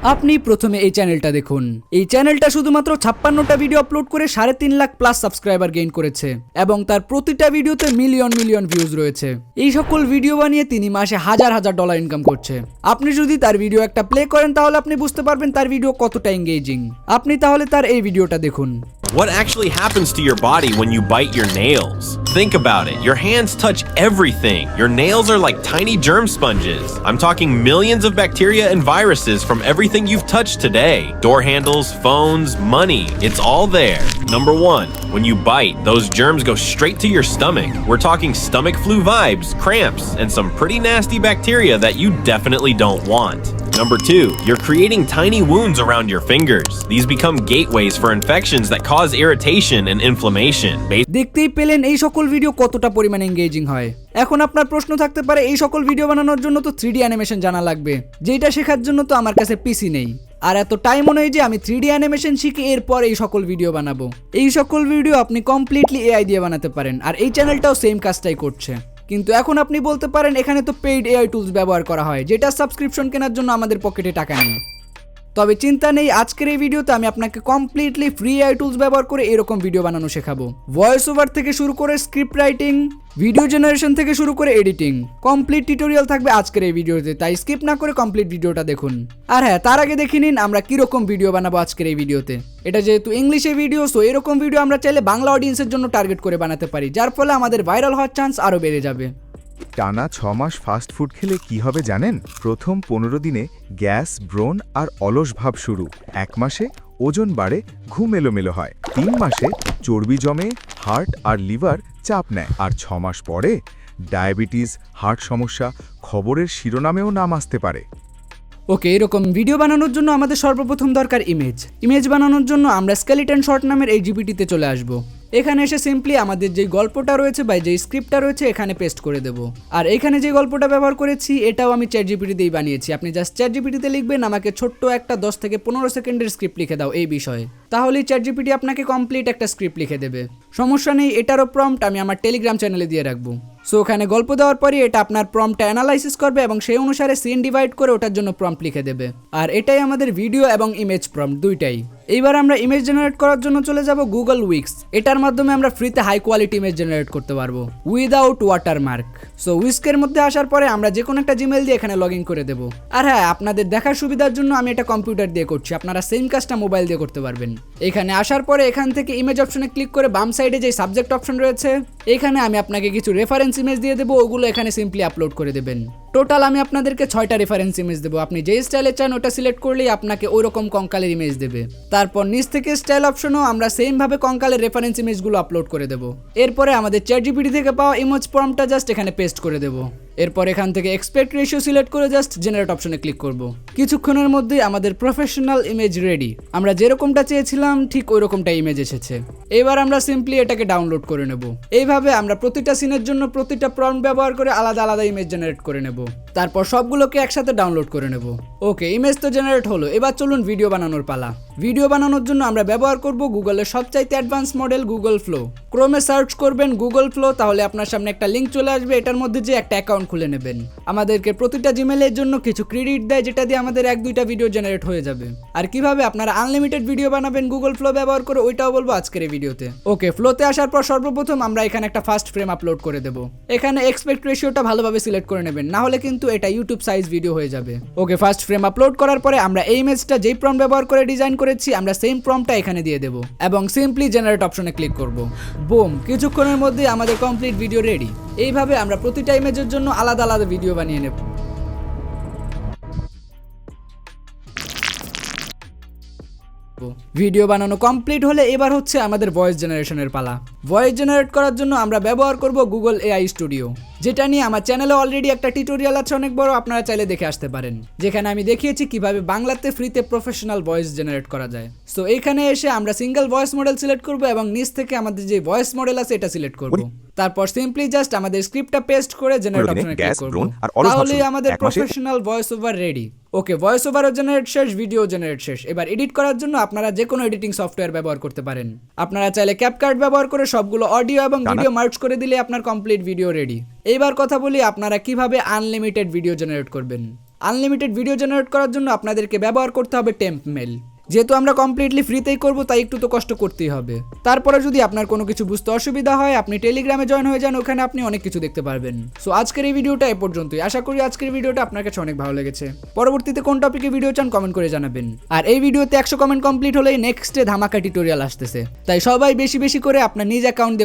আপনি প্রথমে এই চ্যানেলটা দেখুন। এই চ্যানেলটা শুধুমাত্র 56টা ভিডিও আপলোড করে 3.5 লাখ প্লাস সাবস্ক্রাইবার গেইন করেছে এবং তার প্রতিটা ভিডিওতে মিলিয়ন মিলিয়ন ভিউজ রয়েছে। এই সকল ভিডিও বানিয়ে তিনি মাসে হাজার হাজার ডলার ইনকাম করছে। আপনি যদি তার ভিডিও একটা প্লে করেন তাহলে আপনি বুঝতে পারবেন তার ভিডিও কতটা এঙ্গেজিং। আপনি তাহলে তার এই ভিডিওটা দেখুন। What actually happens to your body when you bite your nails? Think about it. Your hands touch everything. Your nails are like tiny germ sponges. I'm talking millions of bacteria and viruses from everything you've touched today. Door handles, phones, money. It's all there. Number one, when you bite, those germs go straight to your stomach. We're talking stomach flu vibes, cramps, and some pretty nasty bacteria that you definitely don't want. Number two, you're creating tiny wounds around your fingers. These become gateways for infections that cause irritation and inflammation. দেখতেই পেলেন এই সকল video কতটা পরিমাণে engaging হয়। এখন আপনার প্রশ্ন থাকতে পারে এই সকল ভিডিও বানানোর জন্য তো 3D অ্যানিমেশন জানা লাগবে, যেটা শেখার জন্য তো আমার কাছে পিসি নেই আর এত টাইমও নেই যে আমি 3D অ্যানিমেশন শিখে এরপর এই সকল ভিডিও বানাবো। এই সকল ভিডিও আপনি কমপ্লিটলি এআই দিয়ে বানাতে পারেন আর এই চ্যানেলটাও সেম কাজটাই করছে। কিন্তু এখন আপনি বলতে পারেন এখানে তো পেইড এআই টুলস ব্যবহার করা হয়, যেটা সাবস্ক্রিপশন কেনার জন্য আমাদের পকেটে টাকা নেই। তবে চিন্তা নেই, আজকের এই ভিডিওতে আমি আপনাকে কমপ্লিটলি ফ্রি এআই টুলস ব্যবহার করে এরকম ভিডিও বানানো শেখাবো। ভয়েস ওভার থেকে শুরু করে স্ক্রিপ্ট রাইটিং, ভিডিও জেনারেশন থেকে শুরু করে এডিটিং, কমপ্লিট টিউটোরিয়াল থাকবে আজকের এই ভিডিওতে, তাই স্কিপ না করে কমপ্লিট ভিডিওটা দেখুন। আর হ্যাঁ, তার আগে দেখে নিন আমরা কিরকম ভিডিও বানাবো আজকের এই ভিডিওতে। এটা যেহেতু ইংলিশে ভিডিও, সো এরকম ভিডিও আমরা চাইলে বাংলা অডিয়েন্সের জন্য টার্গেট করে বানাতে পারি, যার ফলে আমাদের ভাইরাল হওয়ার চান্স আরও বেড়ে যাবে। টানা 6 মাস ফাস্ট ফুড খেলে কি হবে জানেন? প্রথম 15 দিনে গ্যাস, ব্রণ আর অলস ভাব শুরু। 1 মাসে ওজন বাড়ে, ঘুম এলোমেলো হয়। 3 মাসে চর্বি জমে, হার্ট আর লিভার চাপ নেয়। আর 6 মাস পরে ডায়াবেটিস, হার্ট সমস্যা খবরের শিরোনামেও নাম আসতে পারে। ওকে, এরকম ভিডিও বানানোর জন্য আমাদের সর্বপ্রথম দরকার ইমেজ বানানোর জন্য আমরা স্কেলিটন শর্ট নামের এই জিপিটিতে চলে আসব। এখানে এসে সিম্পলি আমাদের যে গল্পটা রয়েছে বা যে স্ক্রিপ্টটা রয়েছে এখানে পেস্ট করে দেব। আর এখানে যে গল্পটা ব্যবহার করেছি এটাও আমি চ্যাট জিপিটিতেই বানিয়েছি। আপনি জাস্ট চ্যাট জিপিটিতে লিখবেন আমাকে ছোট্ট একটা 10 থেকে 15 সেকেন্ডের স্ক্রিপ্ট লিখে দাও এই বিষয়ে, তাহলেই চ্যাট জিপিটি আপনাকে কমপ্লিট একটা স্ক্রিপ্ট লিখে দেবে। সমস্যা নেই, এটারও প্রম্পট আমি আমার টেলিগ্রাম চ্যানেলে দিয়ে রাখবো। সো ওখানে গল্প দেওয়ার পরে এটা আপনার প্রম্পটটা অ্যানালাইসিস করবে এবং সেই অনুসারে সিন ডিভাইড করে ওটার জন্য প্রম্পট লিখে দেবে। আর এটাই আমাদের ভিডিও এবং ইমেজ প্রম্পট দুইটাই। এইবার আমরা ইমেজ জেনারেট করার জন্য চলে যাব গুগল উইক্স। এটার মাধ্যমে আমরা ফ্রিতে হাই কোয়ালিটি ইমেজ জেনারেট করতে পারবো উইদাউট ওয়াটারমার্ক। সো উইস্কের মধ্যে আসার পরে আমরা যে কোনো একটা জিমেইল দিয়ে এখানে লগ ইন করে দেবো। আর হ্যাঁ, আপনাদের দেখার সুবিধার জন্য আমি এটা কম্পিউটার দিয়ে করছি, আপনারা সেম কাজটা মোবাইল দিয়ে করতে পারবেন। এখানে আসার পরে এখান থেকে ইমেজ অপশনে ক্লিক করে বাম সাইডে যে সাবজেক্ট অপশন রয়েছে এখানে আমি আপনাকে কিছু রেফারেন্স ইমেজ দিয়ে দেবো, ওগুলো এখানে সিম্পলি আপলোড করে দেবেন। টোটাল আমি আপনাদেরকে 6টা রেফারেন্স ইমেজ দেবো। আপনি যে স্টাইলে চান ওটা সিলেক্ট করলেই আপনাকে ওইরকম কঙ্কালের ইমেজ দেবে। তারপর নিচ থেকে স্টাইল অপশনও আমরা সেম ভাবে কঙ্কালের রেফারেন্স ইমেজগুলো আপলোড করে দেবো। এরপরে আমাদের চ্যাট জিপিটি থেকে পাওয়া ইমেজ প্রম্পটটা জাস্ট এখানে পেস্ট করে দেবো। এরপর এখান থেকে এক্সপেক্ট রেশিও সিলেক্ট করে জাস্ট জেনারেট অপশনে ক্লিক করব। কিছুক্ষণের মধ্যেই আমাদের প্রফেশনাল ইমেজ রেডি। আমরা যেরকমটা চেয়েছিলাম ঠিক ওই রকমটা ইমেজ এসেছে। এবার আমরা সিম্পলি এটাকে ডাউনলোড করে নেব। এইভাবে আমরা প্রতিটা সিনের জন্য প্রতিটা প্রম্পট ব্যবহার করে আলাদা আলাদা ইমেজ জেনারেট করে নেব। তারপর সবগুলোকে একসাথে ডাউনলোড করে নেব। ওকে, ইমেজ তো জেনারেট হলো, এবার চলুন ভিডিও বানানোর পালা। ভিডিও বানানোর জন্য আমরা ব্যবহার করব গুগলের সবচাইতে অ্যাডভান্স মডেল গুগল ফ্লো। ক্রোমে সার্চ করবেন গুগল ফ্লো, তাহলে আপনার সামনে একটা লিঙ্ক চলে আসবে। এটার মধ্যে যে একটা অ্যাকাউন্ট খুলে নেবেন। আমাদেরকে প্রতিটা জিমেইলের জন্য কিছু ক্রেডিট দেয়, যেটা দিয়ে আমাদের 1-2টা ভিডিও জেনারেট হয়ে যাবে। আর কিভাবে আপনারা আনলিমিটেড ভিডিও বানাবেন গুগল ফ্লো ব্যবহার করে ওইটাও বলবো আজকের এই ভিডিওতে। ওকে, ফ্লোতে আসার পর সর্বপ্রথম আমরা এখানে একটা ফার্স্ট ফ্রেম আপলোড করে দেব। এখানে এক্সপেক্ট রেশিওটা ভালোভাবে সিলেক্ট করে নেবেন, না হলে কিন্তু এটা ইউটিউব সাইজ ভিডিও হয়ে যাবে। ওকে, ফার্স্ট ফ্রেম আপলোড করার পরে আমরা এই ইমেজটা যেই প্রম্পট ব্যবহার করে ডিজাইন করেছি আমরা সেম প্রম্পটটা এখানে দিয়ে দেব এবং সিম্পলি জেনারেট অপশনে ক্লিক করব। বুম, কিছুক্ষণের মধ্যে আমাদের কমপ্লিট ভিডিও রেডি। এইভাবে আমরা প্রতিটা ইমেজের জন্য আলাদা আলাদা ভিডিও বানিয়ে নেব। ভিডিও বানানো কমপ্লিট হলে এবার হচ্ছে আমাদের ভয়েস জেনারেশনের পালা। ভয়েস জেনারেট করার জন্য আমরা ব্যবহার করব গুগল এআই স্টুডিও, যেটা নিয়ে আমার চ্যানেলে অলরেডি একটা টিউটোরিয়াল আছে অনেক বড়, আপনারা চাইলে দেখে আসতে পারেন, যেখানে আমি দেখিয়েছি কিভাবে বাংলাতে ফ্রিতে প্রফেশনাল ভয়েস জেনারেট করা যায়। সো এখানে এসে আমরা সিঙ্গেল ভয়েস মডেল সিলেক্ট করব এবং নিচ থেকে আমাদের যে ভয়েস মডেল আছে এটা সিলেক্ট করব। তারপর সিম্পলি জাস্ট আমাদের স্ক্রিপ্টটা পেস্ট করে জেনারেট অপশনে ক্লিক করব, তাহলেই আমাদের প্রফেশনাল ভয়েস ওভার রেডি। ওকে, ভয়েস ওভারও জেনারেট শেষ, ভিডিও জেনারেট শেষ। এবার এডিট করার জন্য আপনারা যে কোনো এডিটিং সফটওয়্যার ব্যবহার করতে পারেন। আপনারা চাইলে ক্যাপকাট ব্যবহার করে সবগুলো অডিও এবং ভিডিও মার্জ করে দিলে আপনার কমপ্লিট ভিডিও রেডি। এইবার কথা বলি আপনারা কিভাবে আনলিমিটেড ভিডিও জেনারেট করবেন। আনলিমিটেড ভিডিও জেনারেট করার জন্য আপনাদেরকে ব্যবহার করতে হবে টেম্প মেল। যেহেতু আমরা কমপ্লিটলি ফ্রিতেই করব তাই একটু তো কষ্ট করতেই হবে। তারপরে যদি আপনার কোনো কিছু বুঝতে অসুবিধা হয় আপনি টেলিগ্রামে জয়েন হয়ে যান, ওখানে আপনি অনেক কিছু দেখতে পারবেন। সো আজকের এই ভিডিওটা এ পর্যন্তই। আশা করি আজকের ভিডিওটা আপনার কাছে অনেক ভালো লেগেছে। পরবর্তীতে কোন টপিকে ভিডিও চান কমেন্ট করে জানাবেন। আর এই ভিডিওতে 100 কমেন্ট কমপ্লিট হলেই নেক্সটে ধামাকা টিউটোরিয়াল আসতেছে, তাই সবাই বেশি বেশি করে আপনার নিজ অ্যাকাউন্ট